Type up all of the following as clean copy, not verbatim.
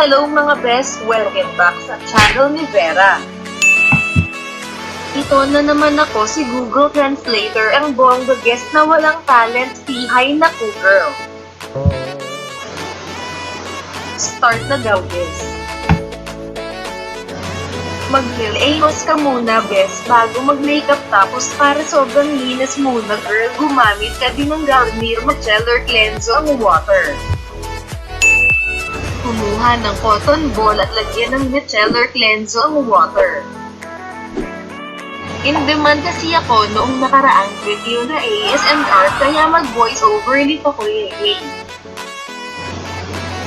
Hello mga best! Welcome back sa channel ni Vera. Ito na naman ako, si Google Translator, ang bongga guest na walang talent, Pinay na girl. Start na daw, bes. Mag-lilayos ka muna, bes, bago mag-makeup, tapos para sobrang linis muna, girl, gumamit ka din ng Garnier Micellar Cleanser ang water. Kumuha ng cotton ball at lagyan ng micellar cleanser ang water. In demand kasi ako noong nakaraang video na ASMR, kaya mag-voice over nito ko yay.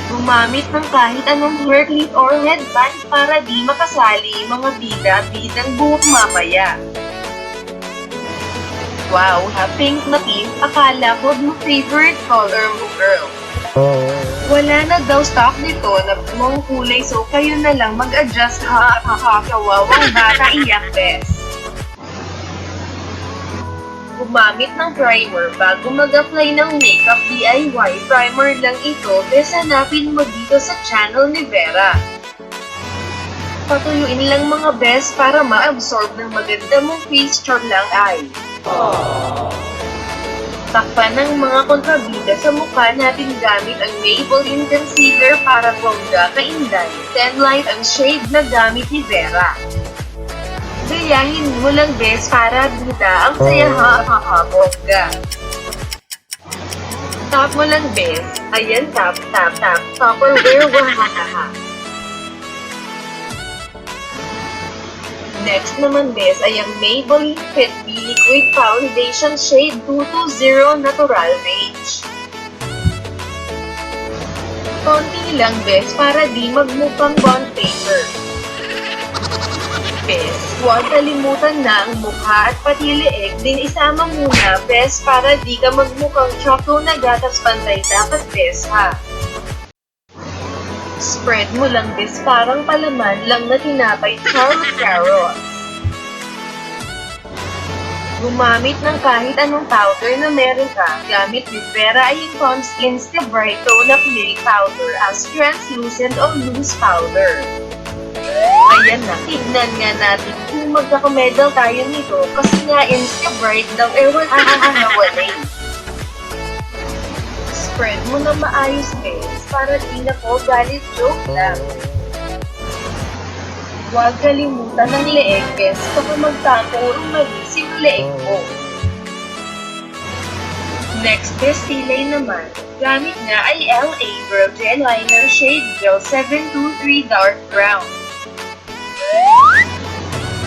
Gumamit ng kahit anong hair clip or headband para di makasali mga bida-bidang buhok mamaya. Wow, pink na pink, akala ko mo favorite color mo, girl. Wala na daw stock dito na mong kulay, so kayo na lang mag-adjust, hahahaha, kawawang bata, iyak, bes. Gumamit ng primer bago mag-apply ng makeup, DIY primer lang ito, bes, hanapin mo dito sa channel ni Vera. Patuyuin lang mga bes para ma-absorb ng maganda mong face char lang ay. Takpan ng mga kontrabida sa mukha natin gamit ang Maybelline Concealer para bongga kainday. 10 light ang shade na gamit ni Vera. Gayahin mo lang bes para bida ang saya, hahaha, bongga. Tap mo lang bes. Ayan, tap, tap, tap. Tupperware, wahahaha. Next naman bes ay ang Maybelline Fit Me Liquid Foundation Shade 220 Natural Range. Konti lang bes para di magmukhang bond paper. Bes, huwag kalimutan na ang mukha at pati leeg din isama muna bes para di ka magmukhang choco na gatas, pantay dapat bes ha. Spread mo lang bes parang palaman lang na tinapay, charoooot. Gumamit ng kahit anong powder na meron ka, gamit ni Vera ay yung Pond's Insta Bright Tone na Clay Powder as translucent o loose powder. Ayan na, tignan nga natin kung magkakamedal tayo nito kasi nga Insta Bright daw walay. Spread mo na maayos bes para di na po galit, joke lang. Huwag kalimutan ng leeg bes kapag magtato o umalis yung leeg mo. Next bes, kilay naman. Gamit nga ay LA Girl Gel Liner Shade Gel 723 Dark Brown.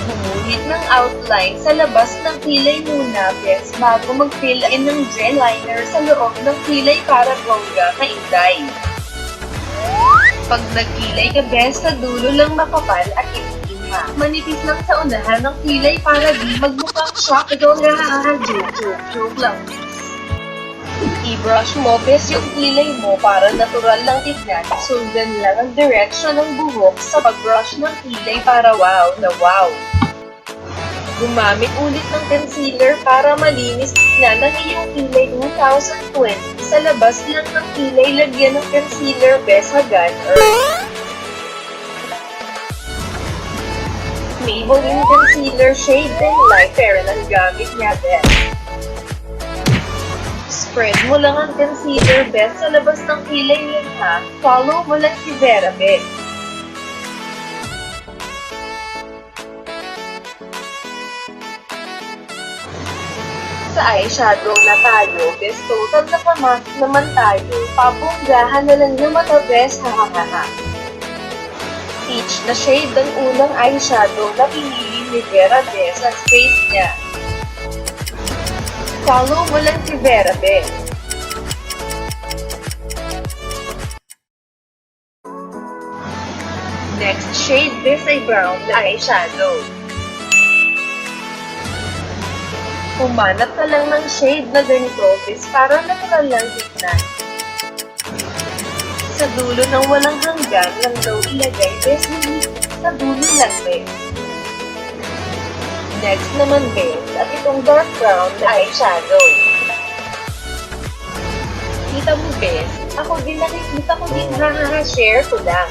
Gumuhit ng outline sa labas ng kilay muna bes bago mag-fill in ng gel liner sa loob ng kilay para bongga kainday. Pag nagkilay ka bes, sa dulo lang makapal at itima. Manipis lang sa unahan ng kilay para di magmukhang shock. Ito nga, joke lang bes. I-brush mo bes yung kilay mo para natural lang tignan. Sundan lang ang direksyon ng buhok sa pag-brush ng kilay para wow na wow. Gumamit ulit ng concealer para malinis na ng iyong kilay 2020. Sa labas lang ng kilay, lagyan ng concealer bes hagad Maybelline Concealer Shade and Light Fair ang gamit niya bes. Spread mo lang ang concealer bes sa labas ng kilay niya ha. Follow mo lang si Vera bes. Sa eyeshadow na tayo, bes, total na pamasok naman tayo. Pabonggahan na lang yung mata bes, hahahaha. Peach na shade ang unang eyeshadow na pinili ni Vera bes sa face niya. Follow mo lang si Vera bes. Next shade bes ay brown na eyeshadow. Humanap ka lang ng shade na ganito bes para natural lang tignan. Sa dulo ng walang hanggan lang daw ilagay bes, sa dulo lang bes. Next naman bes, at itong dark brown na eyeshadow. Kita mo bes, Ako din nakikita ko din, hahaha, share ko lang.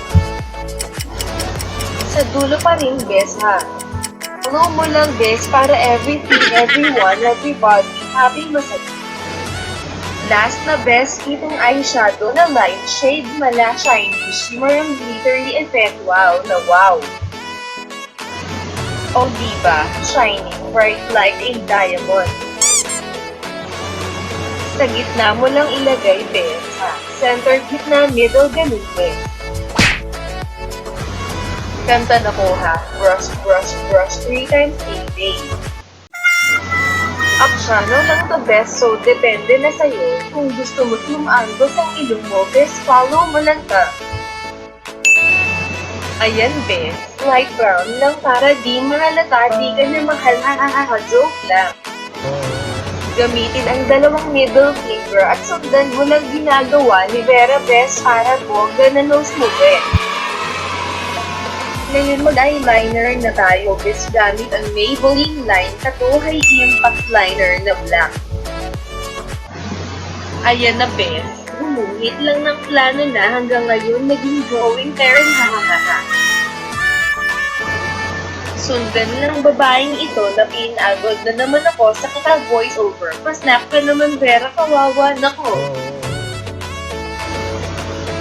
Sa dulo pa rin, bes ha. Follow mo lang, bes, para everything, everyone, everybody, happy masaya. Last na bes, itong eyeshadow na light shade mala shiny, shimmer and glittery effect, wow na wow. O diba, shiny, bright like a diamond. Sa gitna mo lang ilagay, bes, ha. Center, gitna, middle, ganun, bes. Kanta na ko, ha. Brush, brush, brush, 3 times a day. Optional lang to, bes, so depende na sa'yo. Kung gusto mo tumaanggos ang ilong mo, bes, follow mo lang ka. Ayan, bes. Light brown lang para di mahalata, di ka na mahal, hahaha, joke lang. Gamitin ang dalawang middle finger at sundan mo lang ginagawa ni Vera, bes, para bongga na nose mo, bes. Ngayon mag-eyeliner na tayo, bes, gamit ang Maybelline Line Katuhay Impact Liner na black. Ayan na, bes. Gumuhit lang ng plano na hanggang ngayon naging drawing parent, hahaha. Sundan lang babaeng ito na pinagod na naman ako sa kaka-voice over. Pasnap ka naman, Vera, kawawa, nako.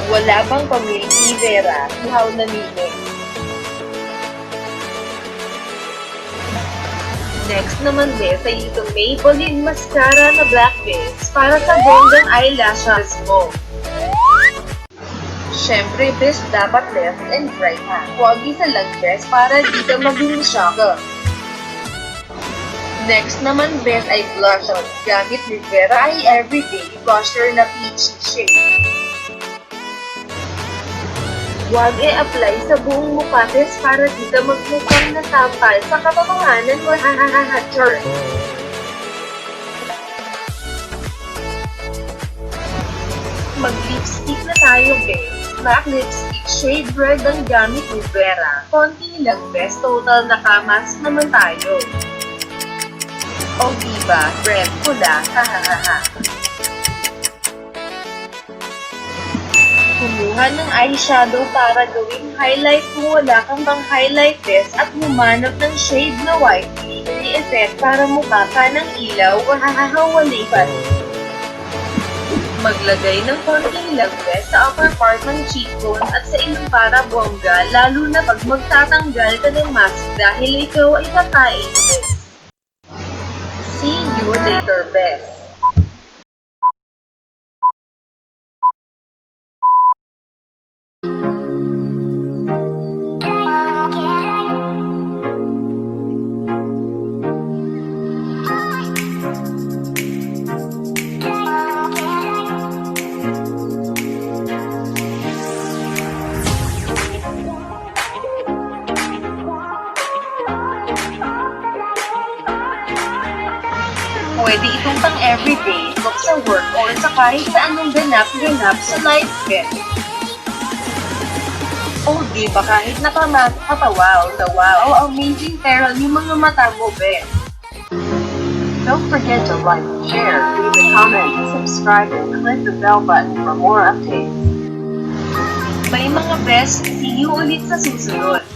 Wala bang pamilya, Vera? Uhaw na mili. Next naman, bes, ay itong Maybelline Mascara na black, bes, para sa bonggang eyelashes mo. Siyempre, bes, dapat left and right, ha. Huwag isa lang, bes, para di ka maging shocker. Next naman, bes, ay blush on. Gamit ni Vera ay everyday blusher na peachy shade. Huwag i-apply sa buong mukha, bes, para di ka magmukhang nasampal sa katotohanan mo, hahaha, char. Mag-lipstick na tayo, bes. Matte lipstick shade red ang gamit ni Vera. Konti lang, bes, total nakamas naman tayo. O diba, red pula, hahaha. Kumuha ng eyeshadow para gawing highlight kung wala kang pang highlight, bes, at humanap ng shade na white glittery effect para mukha ka ng ilaw, hahaha, walay pa. Maglagay ng konting lang, bes, sa upper part ng cheekbone at sa ilong para bongga, lalo na pag magtatanggal ka ng mask dahil ikaw ay kakain, bes. See you later, bes. Pwede itong pang everyday, look sa work, or sa kahit sa anong ganap-ganap sa life, bes. O diba kahit nakatawaw na wow, amazing pero yung mga mata mo, bes. Don't forget to like, share, leave a comment, subscribe, and click the bell button for more updates. Bye mga bes, see you ulit sa susunod.